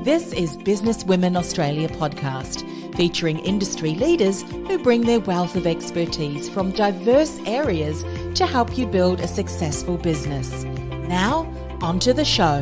This is Business Women Australia podcast, featuring industry leaders who bring their wealth of expertise from diverse areas to help you build a successful business. Now, onto the show.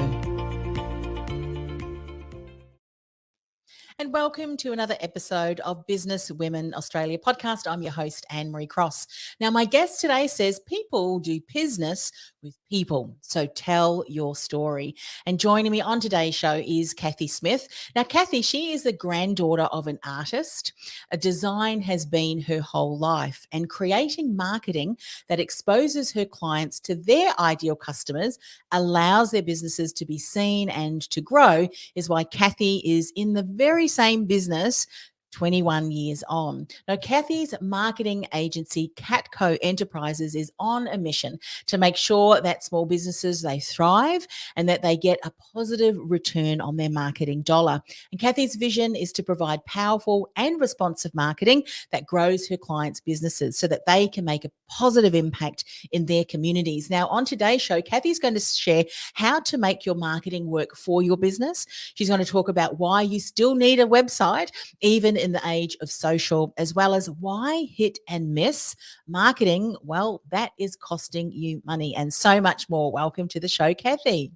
And welcome to another episode of Business Women Australia podcast. I'm your host, Anne-Marie Cross. Now, my guest today says people do business with people. So tell your story. And joining me on today's show is Cathy Smith. Now, Cathy, she is the granddaughter of an artist. A design has been her whole life, and creating marketing that exposes her clients to their ideal customers, allows their businesses to be seen and to grow, is why Cathy is in the very same business 21 years on. Now, Cathy's marketing agency, CATCO Enterprises, is on a mission to make sure that small businesses, they thrive and that they get a positive return on their marketing dollar. And Cathy's vision is to provide powerful and responsive marketing that grows her clients' businesses so that they can make a positive impact in their communities. Now, on today's show, Cathy's going to share how to make your marketing work for your business. She's going to talk about why you still need a website, even in the age of social, as well as why hit and miss marketing, well, that is costing you money, and so much more. Welcome to the show, Cathy.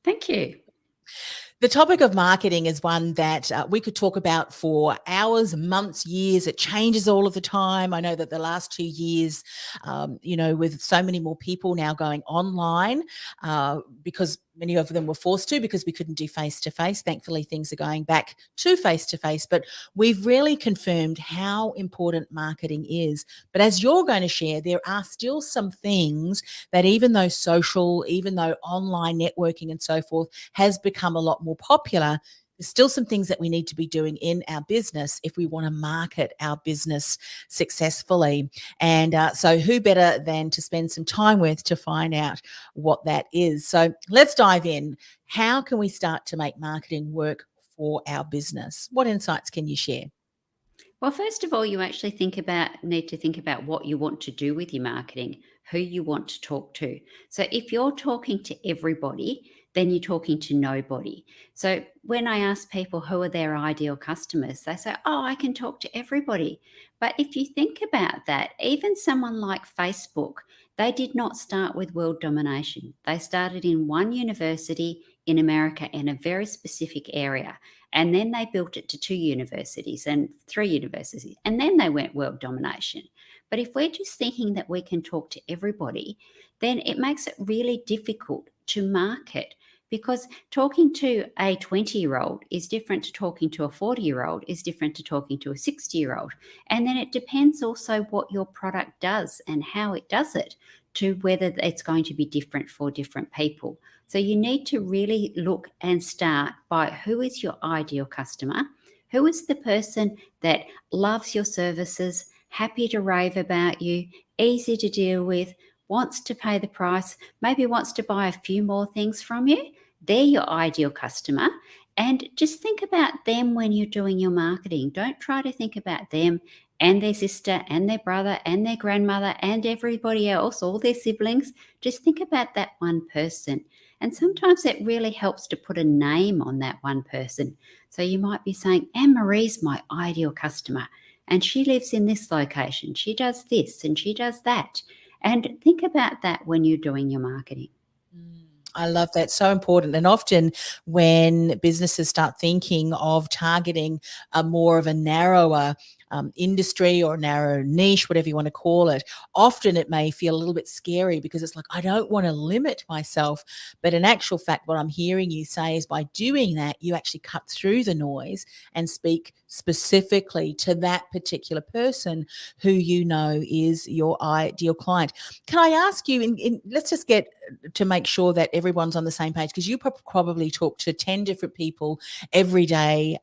Thank you. The topic of marketing is one that we could talk about for hours, months, years. It changes all of the time. I know that the last 2 years, with so many more people now going online because many of them were forced to because we couldn't do face-to-face. Thankfully, things are going back to face-to-face, but we've really confirmed how important marketing is. But as you're going to share, there are still some things that even though social, even though online networking and so forth has become a lot more popular, there's still some things that we need to be doing in our business if we want to market our business successfully. And so who better than to spend some time with to find out what that is? So let's dive in. How can we start to make marketing work for our business? What insights can you share? Well, first of all, you actually need to think about what you want to do with your marketing, who you want to talk to. So if you're talking to everybody, then you're talking to nobody. So when I ask people who are their ideal customers, they say, oh, I can talk to everybody. But if you think about that, even someone like Facebook, they did not start with world domination. They started in one university in America in a very specific area. And then they built it to 2 universities and 3 universities. And then they went world domination. But if we're just thinking that we can talk to everybody, then it makes it really difficult to market, because talking to a 20-year-old is different to talking to a 40-year-old, is different to talking to a 60-year-old. And then it depends also what your product does and how it does it, to whether it's going to be different for different people. So you need to really look and start by who is your ideal customer, who is the person that loves your services, happy to rave about you, easy to deal with, wants to pay the price, maybe wants to buy a few more things from you. They're your ideal customer. And just think about them when you're doing your marketing. Don't try to think about them and their sister and their brother and their grandmother and everybody else, all their siblings. Just think about that one person. And sometimes it really helps to put a name on that one person. So you might be saying, Anne-Marie's my ideal customer, and she lives in this location. She does this and she does that. And think about that when you're doing your marketing. I love that. So important. And often when businesses start thinking of targeting a more of a narrower industry or narrow niche, whatever you want to call it, often it may feel a little bit scary because it's like, I don't want to limit myself. But in actual fact, what I'm hearing you say is by doing that, you actually cut through the noise and speak specifically to that particular person who you know is your ideal client. Can I ask you, let's just get to make sure that everyone's on the same page, because you probably talk to 10 different people every day,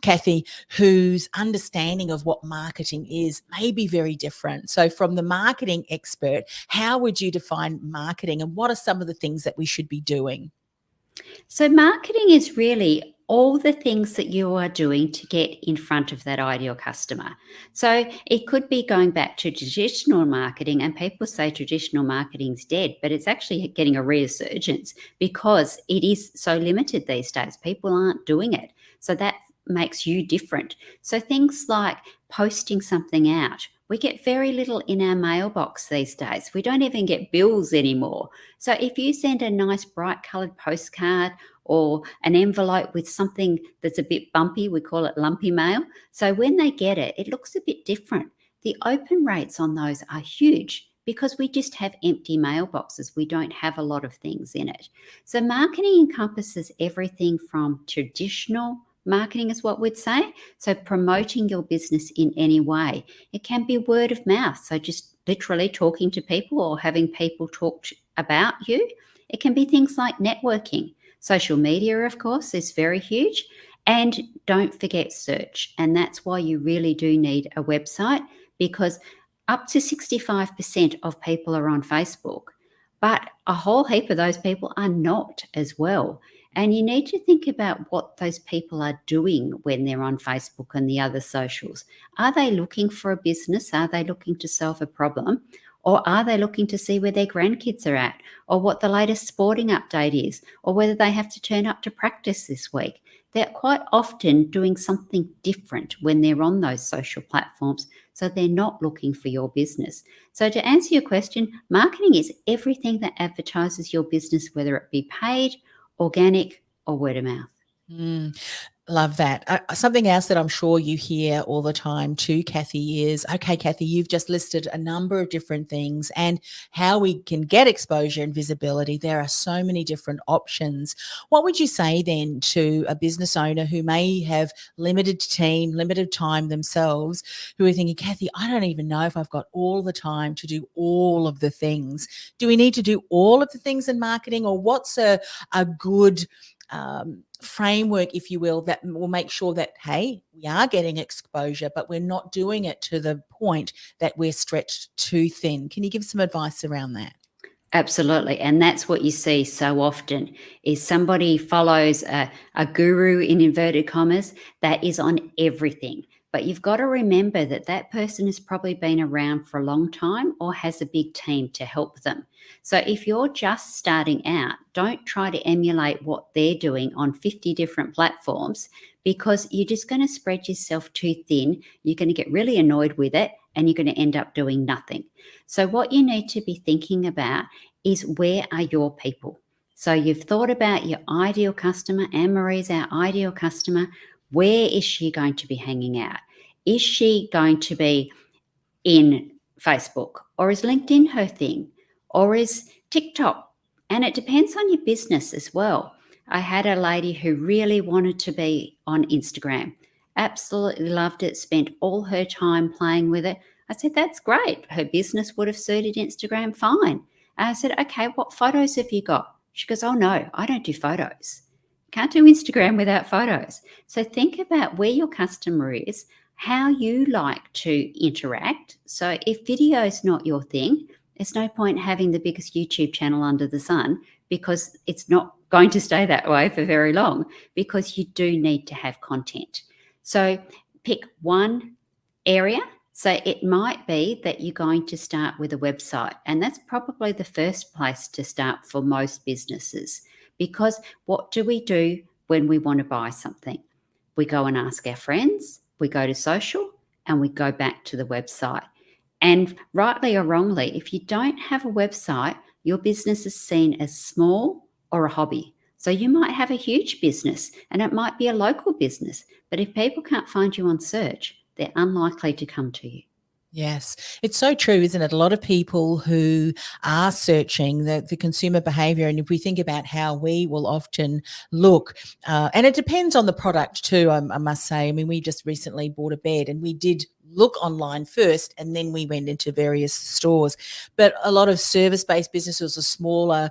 Cathy, whose understanding of what marketing is may be very different. So from the marketing expert, how would you define marketing, and what are some of the things that we should be doing? So marketing is really all the things that you are doing to get in front of that ideal customer. So it could be going back to traditional marketing, and people say traditional marketing's dead, but it's actually getting a resurgence because it is so limited these days. People aren't doing it. So that makes you different. So things like posting something out. We get very little in our mailbox these days. We don't even get bills anymore. So if you send a nice bright coloured postcard or an envelope with something that's a bit bumpy, we call it lumpy mail. So when they get it, it looks a bit different. The open rates on those are huge because we just have empty mailboxes. We don't have a lot of things in it. So marketing encompasses everything from traditional marketing is what we'd say. So promoting your business in any way. It can be word of mouth. So just literally talking to people or having people talk about you. It can be things like networking. Social media, of course, is very huge. And don't forget search. And that's why you really do need a website, because up to 65% of people are on Facebook, but a whole heap of those people are not as well. And you need to think about what those people are doing when they're on Facebook and the other socials. Are they looking for a business? Are they looking to solve a problem? Or are they looking to see where their grandkids are at, or what the latest sporting update is, or whether they have to turn up to practice this week? They're quite often doing something different when they're on those social platforms, so they're not looking for your business. So to answer your question, marketing is everything that advertises your business, whether it be paid, organic, or word of mouth. Mm. Love that. Something else that I'm sure you hear all the time too, Cathy, is, okay, Cathy, you've just listed a number of different things and how we can get exposure and visibility. There are so many different options. What would you say then to a business owner who may have limited team, limited time themselves, who are thinking, Cathy, I don't even know if I've got all the time to do all of the things. Do we need to do all of the things in marketing, or what's a good framework, if you will, that will make sure that, hey, we are getting exposure, but we're not doing it to the point that we're stretched too thin? Can you give some advice around that? Absolutely. And that's what you see so often is somebody follows a guru in inverted commas that is on everything. But you've got to remember that that person has probably been around for a long time or has a big team to help them. So if you're just starting out, don't try to emulate what they're doing on 50 different platforms, because you're just going to spread yourself too thin. You're going to get really annoyed with it and you're going to end up doing nothing. So what you need to be thinking about is, where are your people? So you've thought about your ideal customer. Anne-Marie's our ideal customer. Where is she going to be hanging out? Is she going to be in Facebook, or is LinkedIn her thing, or is TikTok? And it depends on your business as well. I had a lady who really wanted to be on Instagram, absolutely loved it, spent all her time playing with it. I said, that's great. Her business would have suited Instagram fine. And I said, okay, what photos have you got? She goes, oh no, I don't do photos. Can't do Instagram without photos. So think about where your customer is, how you like to interact. So if video is not your thing, there's no point having the biggest YouTube channel under the sun, because it's not going to stay that way for very long, because you do need to have content. So pick one area. So it might be that you're going to start with a website, and that's probably the first place to start for most businesses, because what do we do when we want to buy something? We go and ask our friends, we go to social, and we go back to the website. And rightly or wrongly, if you don't have a website, your business is seen as small or a hobby. So you might have a huge business and it might be a local business, but if people can't find you on search, they're unlikely to come to you. Yes, it's so true, isn't it? A lot of people who are searching the consumer behavior, and if we think about how we will often look, and it depends on the product too, I must say. I mean, we just recently bought a bed and we did look online first, and then we went into various stores. But a lot of service-based businesses, a smaller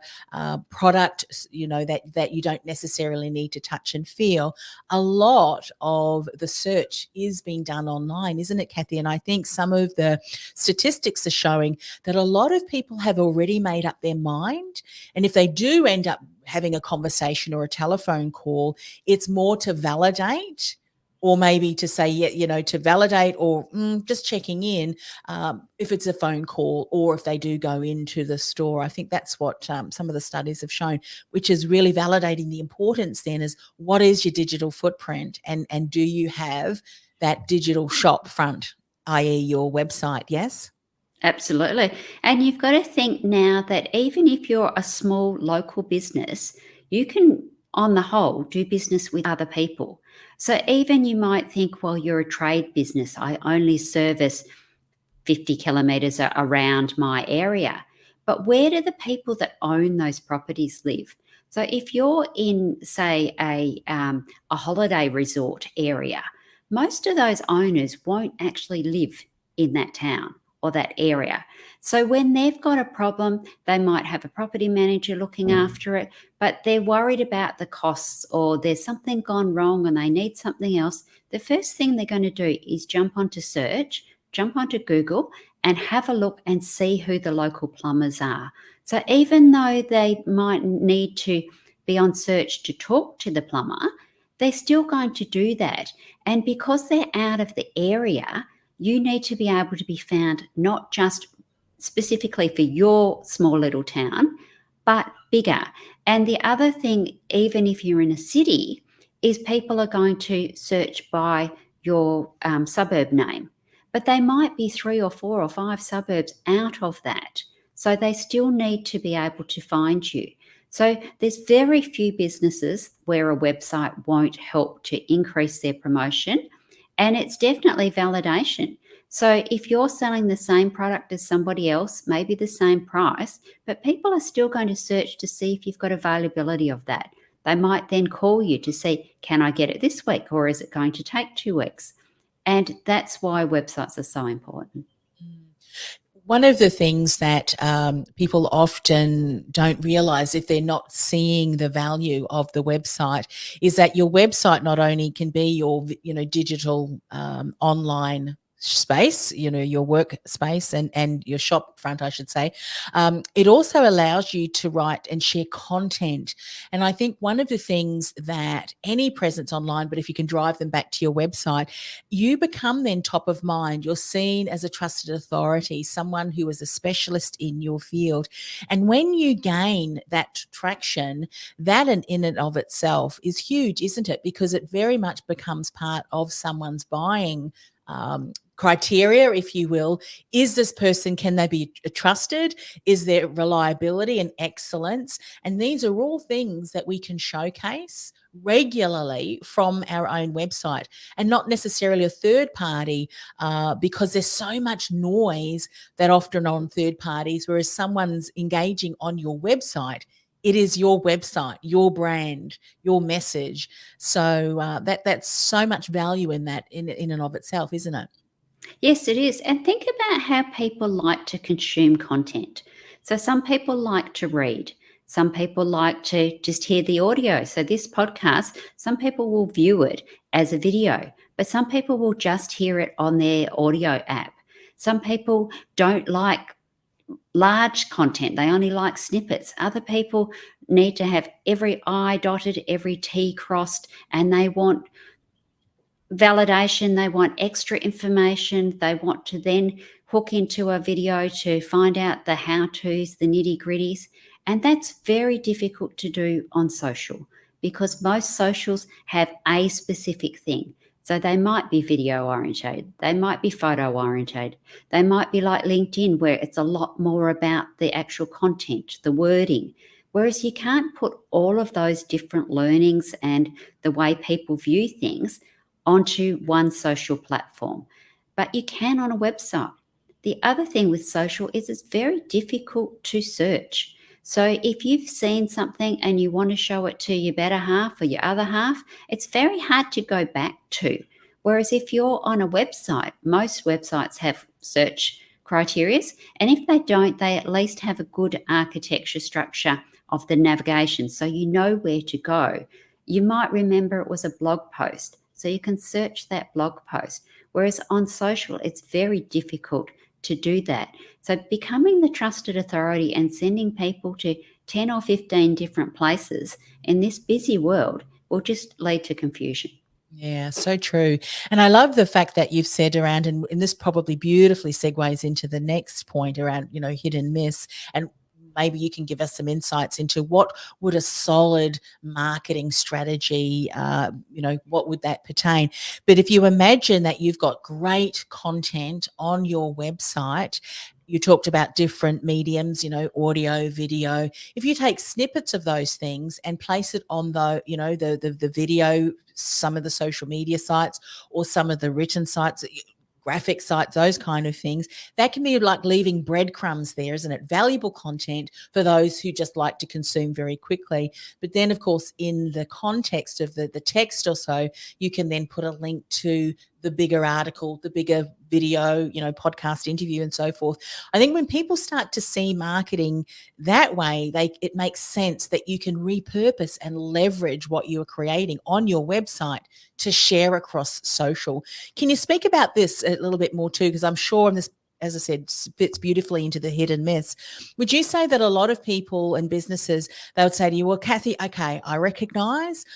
product, that you don't necessarily need to touch and feel. A lot of the search is being done online, isn't it, Cathy? And I think some of the statistics are showing that a lot of people have already made up their mind, and if they do end up having a conversation or a telephone call, it's more to validate, or maybe to say, yeah, to validate, or just checking in, if it's a phone call, or if they do go into the store. I think that's what some of the studies have shown, which is really validating the importance then is, what is your digital footprint, and do you have that digital shop front, i.e. your website? Yes. Absolutely. And you've got to think now that even if you're a small local business, you can, on the whole, do business with other people. So even you might think, well, you're a trade business, I only service 50 kilometres around my area. But where do the people that own those properties live? So if you're in, say, a holiday resort area, most of those owners won't actually live in that town or that area. So when they've got a problem, they might have a property manager looking after it, but they're worried about the costs, or there's something gone wrong and they need something else. The first thing they're going to do is jump onto search, jump onto Google, and have a look and see who the local plumbers are. So even though they might need to be on search to talk to the plumber, they're still going to do that. And because they're out of the area, you need to be able to be found not just specifically for your small little town, but bigger. And the other thing, even if you're in a city, is people are going to search by your suburb name, but they might be 3 or 4 or 5 suburbs out of that. So they still need to be able to find you. So there's very few businesses where a website won't help to increase their promotion, and it's definitely validation. So if you're selling the same product as somebody else, maybe the same price, but people are still going to search to see if you've got availability of that. They might then call you to see, can I get it this week, or is it going to take 2 weeks? And that's why websites are so important. One of the things that people often don't realize, if they're not seeing the value of the website, is that your website not only can be your, digital online space, your work space, and your shop front, I should say. It also allows you to write and share content. And I think one of the things that any presence online, but if you can drive them back to your website, you become then top of mind. You're seen as a trusted authority, someone who is a specialist in your field. And when you gain that traction, that in and of itself is huge, isn't it? Because it very much becomes part of someone's buying criteria, if you will. Is this person, can they be trusted? Is there reliability and excellence? And these are all things that we can showcase regularly from our own website, and not necessarily a third party, because there's so much noise that often on third parties, whereas someone's engaging on your website, it is your website, your brand, your message. So that's so much value in that in and of itself, isn't it? Yes, it is. And think about how people like to consume content. So some people like to read. Some people like to just hear the audio. So this podcast, some people will view it as a video, but some people will just hear it on their audio app. Some people don't like large content. They only like snippets. Other people need to have every I dotted, every T crossed, and they want validation, they want extra information, they want to then hook into a video to find out the how-tos, the nitty-gritties. And that's very difficult to do on social, because most socials have a specific thing. So they might be video oriented, they might be photo oriented, they might be like LinkedIn, where it's a lot more about the actual content, the wording. Whereas you can't put all of those different learnings and the way people view things onto one social platform, but you can on a website. The other thing with social is it's very difficult to search. So if you've seen something and you want to show it to your better half or your other half, it's very hard to go back to. Whereas if you're on a website, most websites have search criteria, and if they don't, they at least have a good architecture structure of the navigation, so you know where to go. You might remember it was a blog post, so you can search that blog post. Whereas on social, it's very difficult to do that. So becoming the trusted authority and sending people to 10 or 15 different places in this busy world will just lead to confusion. Yeah, so true. And I love the fact that you've said around, and this probably beautifully segues into the next point around, hit and miss. And maybe you can give us some insights into what would a solid marketing strategy, what would that pertain? But if you imagine that you've got great content on your website, you talked about different mediums, audio, video. If you take snippets of those things and place it on the video, some of the social media sites or some of the written sites, graphic sites, those kind of things, that can be like leaving breadcrumbs there, isn't it? Valuable content for those who just like to consume very quickly. But then, of course, in the context of the text or so, you can then put a link to the bigger article, the bigger video, podcast interview and so forth. I think when people start to see marketing that way, it makes sense that you can repurpose and leverage what you are creating on your website to share across social. Can you speak about this a little bit more too? Because I'm sure, and this, as I said, fits beautifully into the hit and miss. Would you say that a lot of people and businesses, they would say to you, well, Cathy, okay, I recognize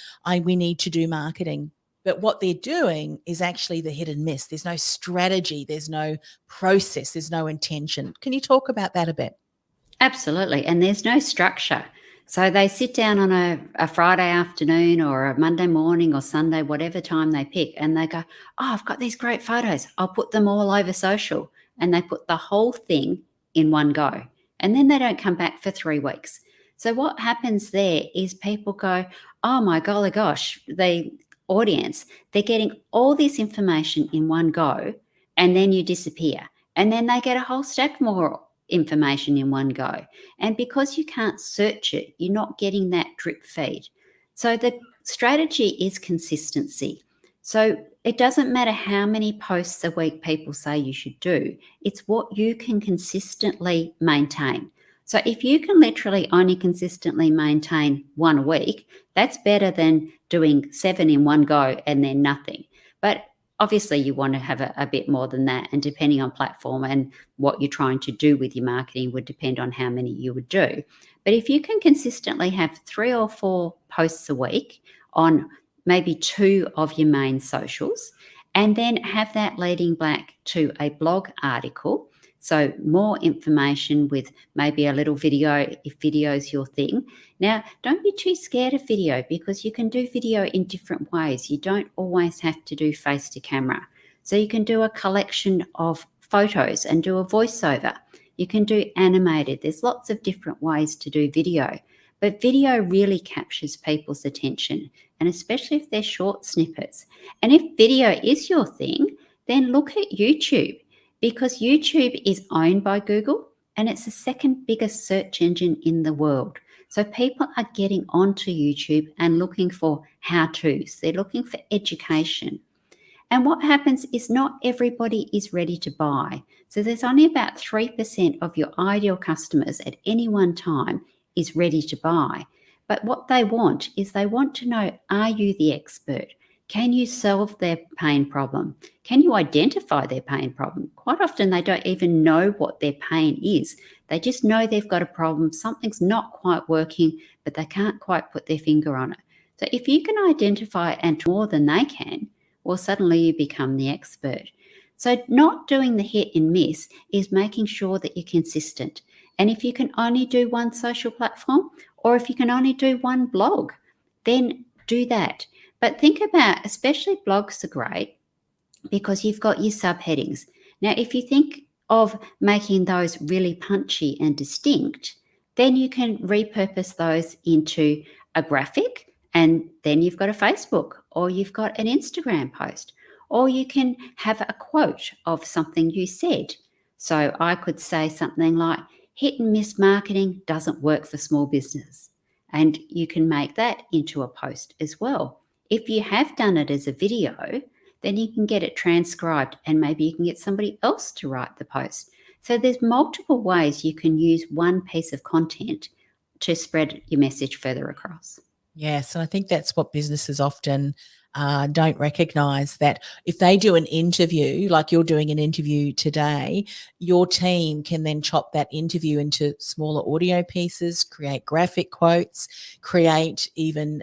we need to do marketing. But what they're doing is actually the hit and miss. There's no strategy, there's no process, there's no intention. Can you talk about that a bit? Absolutely. And there's no structure. So they sit down on a Friday afternoon or a Monday morning or Sunday, whatever time they pick, and they go, oh, I've got these great photos. I'll put them all over social. And they put the whole thing in one go. And then they don't come back for 3 weeks. So what happens there is people go, oh my golly gosh, the audience, they're getting all this information in one go, and then you disappear. And then they get a whole stack more information in one go. And because you can't search it, you're not getting that drip feed. So the strategy is consistency. So it doesn't matter how many posts a week people say you should do, it's what you can consistently maintain. So if you can literally only consistently maintain 1 a week, that's better than doing 7 in one go and then nothing. But obviously you want to have a bit more than that, and depending on platform and what you're trying to do with your marketing would depend on how many you would do. But if you can consistently have 3 or 4 posts a week on maybe 2 of your main socials, and then have that leading back to a blog article, so more information with maybe a little video if video is your thing. Now, don't be too scared of video, because you can do video in different ways. You don't always have to do face to camera. So you can do a collection of photos and do a voiceover. You can do animated. There's lots of different ways to do video. But video really captures people's attention, and especially if they're short snippets. And if video is your thing, then look at YouTube, because YouTube is owned by Google and it's the second biggest search engine in the world. So people are getting onto YouTube and looking for how-tos. They're looking for education. And what happens is not everybody is ready to buy. So there's only about 3% of your ideal customers at any one time is ready to buy. But what they want is they want to know, are you the expert? Can you solve their pain problem? Can you identify their pain problem? Quite often they don't even know what their pain is. They just know they've got a problem. Something's not quite working, but they can't quite put their finger on it. So if you can identify and more than they can, well, suddenly you become the expert. So not doing the hit and miss is making sure that you're consistent. And if you can only do one social platform, or if you can only do one blog, then do that. But think about, especially blogs are great because you've got your subheadings. Now, if you think of making those really punchy and distinct, then you can repurpose those into a graphic, and then you've got a Facebook, or you've got an Instagram post, or you can have a quote of something you said. So I could say something like, hit and miss marketing doesn't work for small business. And you can make that into a post as well. If you have done it as a video, then you can get it transcribed and maybe you can get somebody else to write the post. So there's multiple ways you can use one piece of content to spread your message further across. Yes, and I think that's what businesses often don't recognize, that if they do an interview, like you're doing an interview today, your team can then chop that interview into smaller audio pieces, create graphic quotes, create even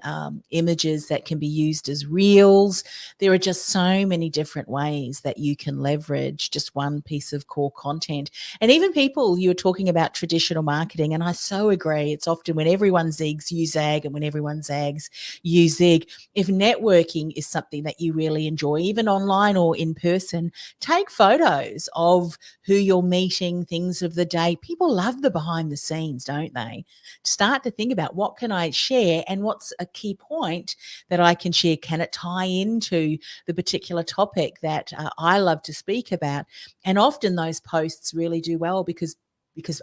images that can be used as reels. There are just so many different ways that you can leverage just one piece of core content. And even people, you were talking about traditional marketing, and I so agree. It's often when everyone zigs, you zag, and when everyone zags, you zig. If networking is something that you really enjoy, even online or in person, take photos of who you're meeting, things of the day. People love the behind the scenes, don't they? Start to think about, what can I share and what's a key point that I can share? Can it tie into the particular topic that I love to speak about? And often those posts really do well because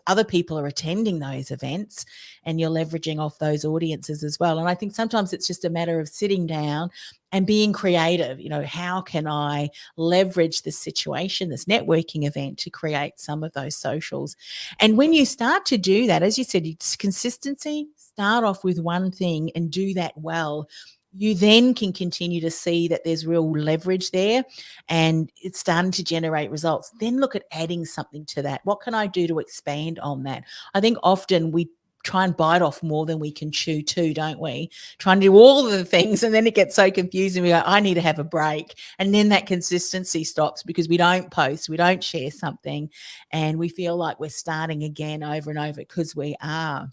other people are attending those events and you're leveraging off those audiences as well. And I think sometimes it's just a matter of sitting down and being creative. How can I leverage this situation, this networking event, to create some of those socials? And when you start to do that, as you said, it's consistency. Start off with one thing and do that well. You then can continue to see that there's real leverage there and it's starting to generate results. Then look at adding something to that. What can I do to expand on that? I think often we try and bite off more than we can chew too, don't we? Trying to do all of the things, and then it gets so confusing. We go, I need to have a break. And then that consistency stops because we don't post, we don't share something, and we feel like we're starting again over and over, because we are.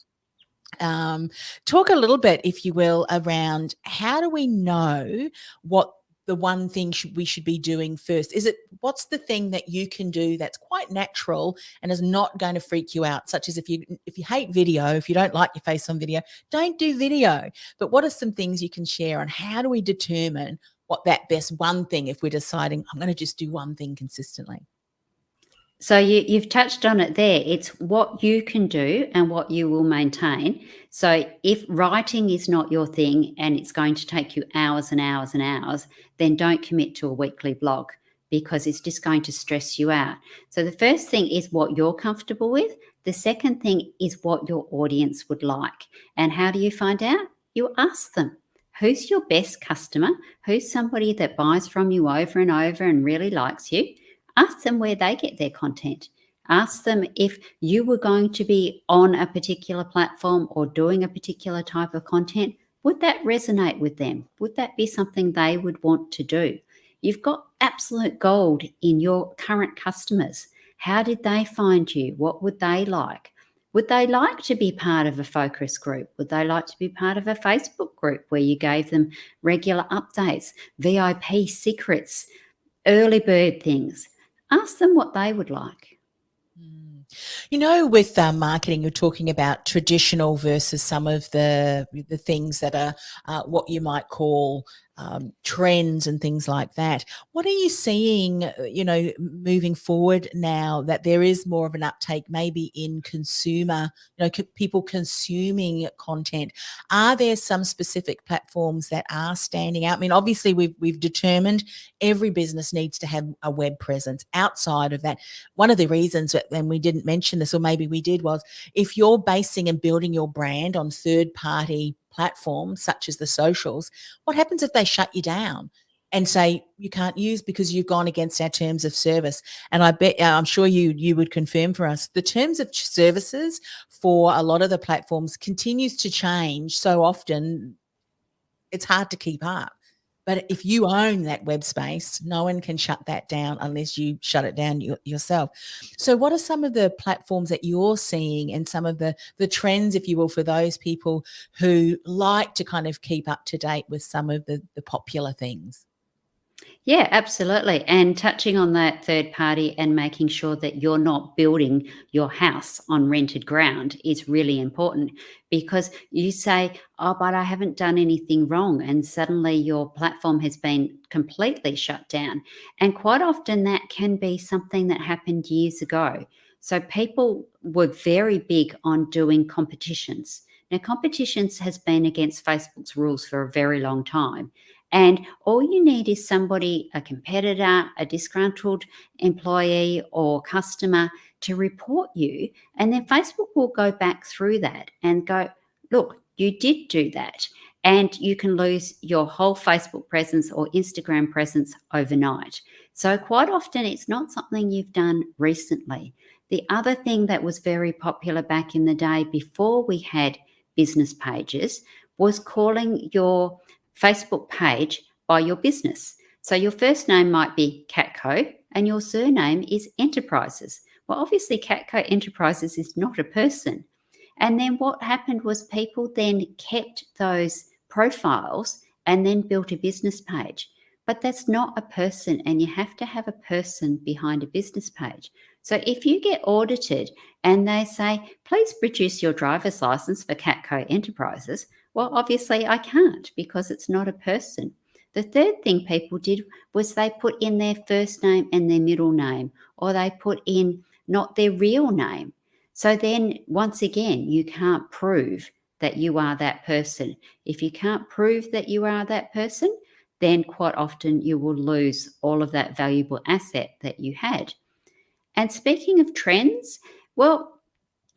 Talk a little bit, if you will, around how do we know what the one thing we should be doing first? What's the thing that you can do that's quite natural and is not going to freak you out? Such as if you hate video, if you don't like your face on video, don't do video. But what are some things you can share on how do we determine what that best one thing, if we're deciding I'm going to just do one thing consistently? So you've touched on it there. It's what you can do and what you will maintain. So if writing is not your thing and it's going to take you hours and hours and hours, then don't commit to a weekly blog, because it's just going to stress you out. So the first thing is what you're comfortable with. The second thing is what your audience would like. And how do you find out? You ask them. Who's your best customer? Who's somebody that buys from you over and over and really likes you? Ask them where they get their content. Ask them if you were going to be on a particular platform or doing a particular type of content, would that resonate with them? Would that be something they would want to do? You've got absolute gold in your current customers. How did they find you? What would they like? Would they like to be part of a focus group? Would they like to be part of a Facebook group where you gave them regular updates, VIP secrets, early bird things? Ask them what they would like. With marketing, you're talking about traditional versus some of the things that are what you might call trends and things like that. What are you seeing, moving forward now that there is more of an uptake maybe in consumer, people consuming content? Are there some specific platforms that are standing out? I mean, obviously we've determined every business needs to have a web presence. Outside of that, one of the reasons that, and we didn't mention this, or maybe we did, was if you're basing and building your brand on third-party platforms such as the socials, what happens if they shut you down and say you can't use because you've gone against our terms of service? And I bet, I'm sure you would confirm for us, the terms of services for a lot of the platforms continues to change so often, it's hard to keep up. But if you own that web space, no one can shut that down unless you shut it down yourself. So what are some of the platforms that you're seeing and some of the trends, if you will, for those people who like to kind of keep up to date with some of the popular things? Yeah, absolutely. And touching on that third party and making sure that you're not building your house on rented ground is really important, because you say, oh, but I haven't done anything wrong. And suddenly your platform has been completely shut down. And quite often that can be something that happened years ago. So people were very big on doing competitions. Now, competitions has been against Facebook's rules for a very long time. And all you need is somebody, a competitor, a disgruntled employee or customer to report you. And then Facebook will go back through that and go, look, you did do that. And you can lose your whole Facebook presence or Instagram presence overnight. So quite often it's not something you've done recently. The other thing that was very popular back in the day before we had business pages was calling your Facebook page by your business. So your first name might be CATCO and your surname is Enterprises. Well, obviously, CATCO Enterprises is not a person. And then what happened was people then kept those profiles and then built a business page. But that's not a person, and you have to have a person behind a business page. So if you get audited and they say, please produce your driver's license for CATCO Enterprises, well, obviously I can't because it's not a person. The third thing people did was they put in their first name and their middle name, or they put in not their real name. So then, once again, you can't prove that you are that person. If you can't prove that you are that person, then quite often you will lose all of that valuable asset that you had. And speaking of trends, well,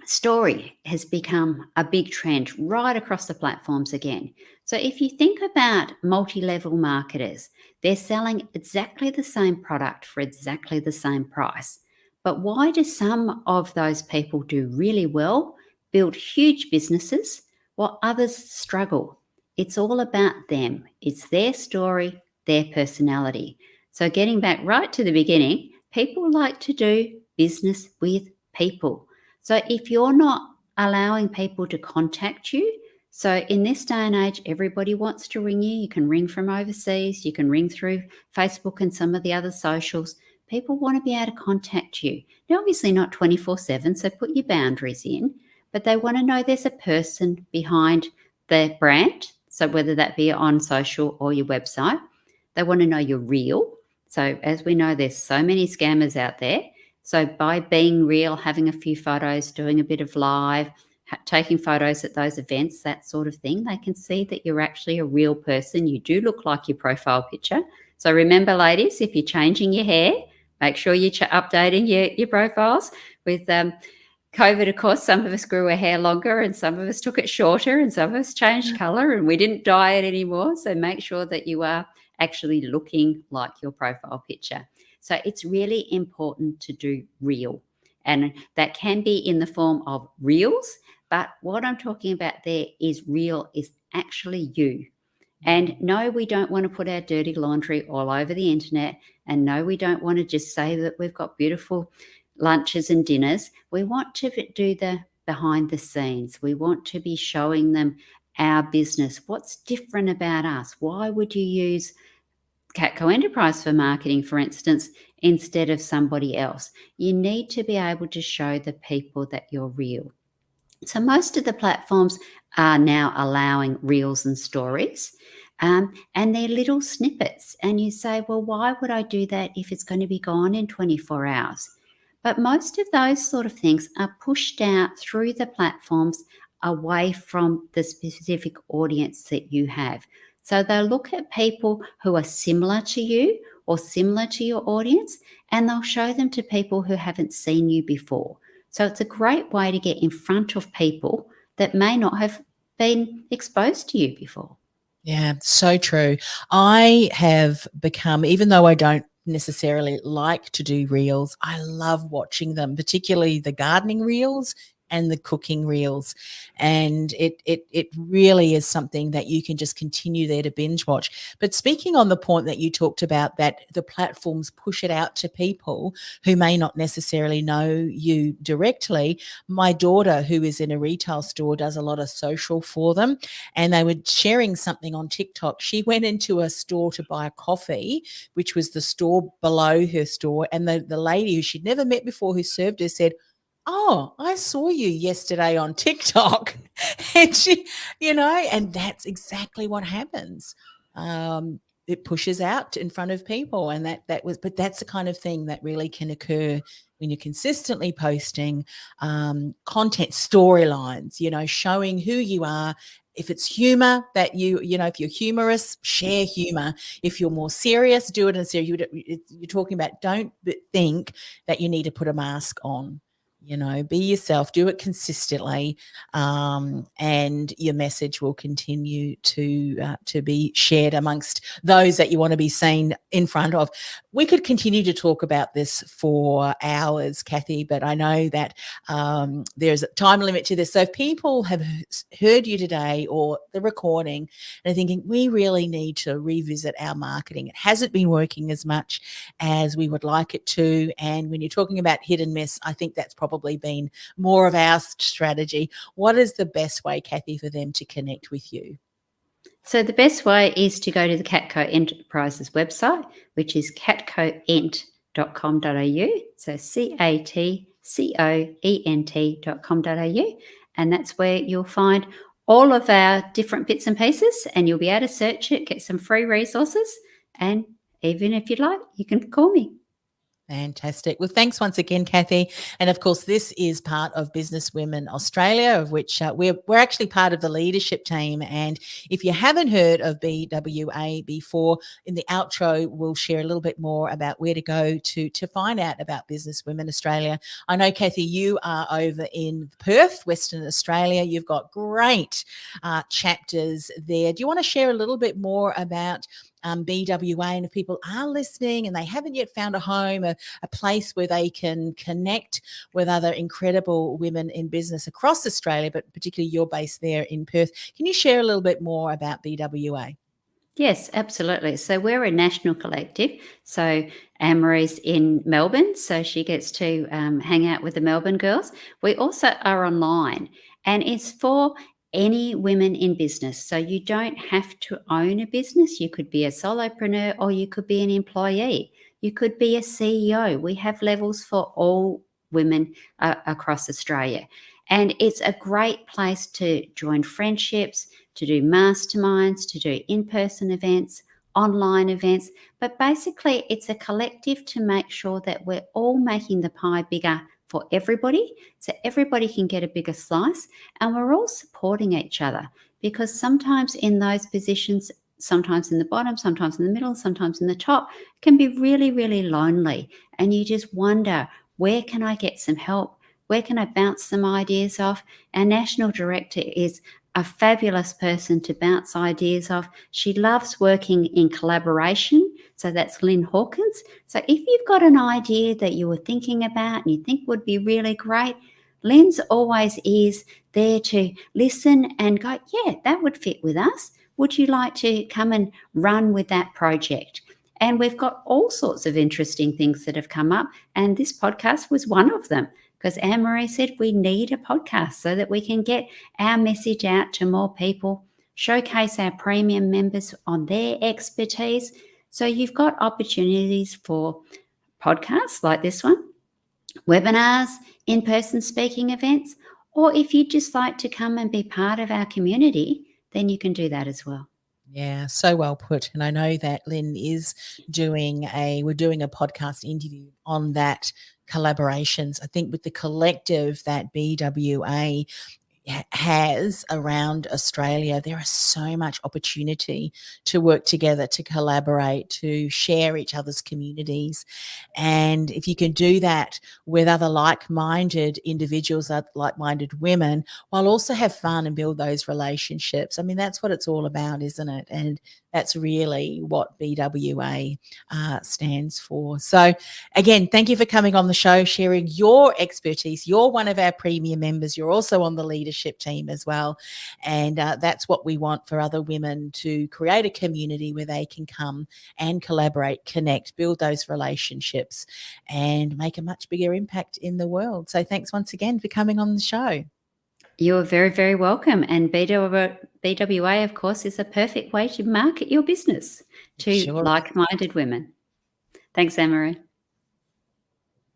story has become a big trend right across the platforms again. So if you think about multi-level marketers, they're selling exactly the same product for exactly the same price. But why do some of those people do really well, build huge businesses, while others struggle? It's all about them. It's their story, their personality. So getting back right to the beginning, people like to do business with people. So if you're not allowing people to contact you, so in this day and age, everybody wants to ring you. You can ring from overseas, you can ring through Facebook and some of the other socials. People want to be able to contact you. Now, obviously not 24/7, so put your boundaries in, but they want to know there's a person behind the brand. So whether that be on social or your website, they want to know you're real. So as we know, there's so many scammers out there. So by being real, having a few photos, doing a bit of live, taking photos at those events, that sort of thing, they can see that you're actually a real person. You do look like your profile picture. So remember, ladies, if you're changing your hair, make sure you're updating your profiles. With COVID, of course, some of us grew our hair longer and some of us took it shorter and some of us changed colour and we didn't dye it anymore. So make sure that you are actually looking like your profile picture. So it's really important to do real, and that can be in the form of reels. But what I'm talking about there is real is actually you. And no, we don't want to put our dirty laundry all over the internet. And no, we don't want to just say that we've got beautiful lunches and dinners. We want to do the behind the scenes. We want to be showing them our business. What's different about us? Why would you use CATCO Enterprise for marketing, for instance, instead of somebody else? You need to be able to show the people that you're real. So most of the platforms are now allowing reels and stories, and they're little snippets. And you say, well, why would I do that if it's going to be gone in 24 hours? But most of those sort of things are pushed out through the platforms away from the specific audience that you have. So they'll look at people who are similar to you or similar to your audience, and they'll show them to people who haven't seen you before. So it's a great way to get in front of people that may not have been exposed to you before. Yeah, so true. I have become, even though I don't necessarily like to do reels, I love watching them, particularly the gardening reels and the cooking reels. And it really is something that you can just continue there to binge watch. But speaking on the point that you talked about, that the platforms push it out to people who may not necessarily know you directly, my daughter, who is in a retail store, does a lot of social for them, and they were sharing something on TikTok. She went into a store to buy a coffee, which was the store below her store, and the lady who she'd never met before who served her said, "Oh, I saw you yesterday on TikTok." And she, and that's exactly what happens. It pushes out in front of people, and but that's the kind of thing that really can occur when you're consistently posting content storylines, showing who you are if it's humor that if you're humorous, share humor. If you're more serious, do it in serious. You're talking about, don't think that you need to put a mask on. Be yourself, do it consistently, and your message will continue to be shared amongst those that you want to be seen in front of. We could continue to talk about this for hours, Cathy, but I know that there's a time limit to this. So if people have heard you today or the recording and are thinking, we really need to revisit our marketing, it hasn't been working as much as we would like it to. And when you're talking about hit and miss, I think that's probably been more of our strategy. What is the best way, Cathy, for them to connect with you? So the best way is to go to the CATCO Enterprises website, which is catcoent.com.au. So catcoent.com.au. And that's where you'll find all of our different bits and pieces, and you'll be able to search it, get some free resources. And even if you'd like, you can call me. Fantastic. Well, thanks once again, Cathy. And of course, this is part of Business Women Australia, of which we're actually part of the leadership team. And if you haven't heard of BWA before, in the outro, we'll share a little bit more about where to go to find out about Business Women Australia. I know, Cathy, you are over in Perth, Western Australia. You've got great chapters there. Do you want to share a little bit more about BWA, and if people are listening and they haven't yet found a home, a place where they can connect with other incredible women in business across Australia, but particularly you're based there in Perth, can you share a little bit more about BWA? Yes, absolutely. So we're a national collective. So Anne-Marie's in Melbourne, so she gets to hang out with the Melbourne girls. We also are online, and it's for any women in business. So you don't have to own a business. You could be a solopreneur, or you could be an employee. You could be a CEO. We have levels for all women across Australia. And it's a great place to join friendships, to do masterminds, to do in-person events, online events. But basically, it's a collective to make sure that we're all making the pie bigger for everybody, so everybody can get a bigger slice, and we're all supporting each other, because sometimes in those positions, sometimes in the bottom, sometimes in the middle, sometimes in the top, it can be really, really lonely, and you just wonder, where can I get some help? Where can I bounce some ideas off? Our national director is a fabulous person to bounce ideas off. She loves working in collaboration. So that's Lynn Hawkins. So if you've got an idea that you were thinking about and you think would be really great, Lynn's always is there to listen and go, yeah, that would fit with us. Would you like to come and run with that project? And we've got all sorts of interesting things that have come up. And this podcast was one of them, because Anne-Marie said we need a podcast so that we can get our message out to more people, showcase our premium members on their expertise. So you've got opportunities for podcasts like this one, webinars, in-person speaking events, or if you'd just like to come and be part of our community, then you can do that as well. Yeah, so well put. And I know that Lynn is we're doing a podcast interview on that collaborations. I think with the collective that BWA has around Australia, there is so much opportunity to work together, to collaborate, to share each other's communities. And if you can do that with other like-minded individuals, like-minded women, while also have fun and build those relationships, I mean, that's what it's all about, isn't it? And that's really what BWA stands for. So again, thank you for coming on the show, sharing your expertise. You're one of our premium members. You're also on the leadership team as well. And that's what we want for other women, to create a community where they can come and collaborate, connect, build those relationships, and make a much bigger impact in the world. So thanks once again for coming on the show. You're very, very welcome. And BWA, of course, is a perfect way to market your business to like-minded women. Thanks, Anne-Marie.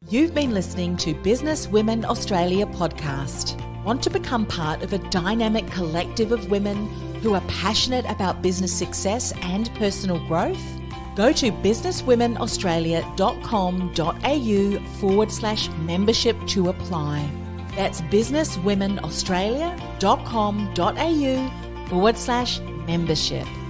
You've been listening to Business Women Australia podcast. Want to become part of a dynamic collective of women who are passionate about business success and personal growth? Go to businesswomenaustralia.com.au/membership to apply. That's businesswomenaustralia.com.au www.catcomerica.com/membership.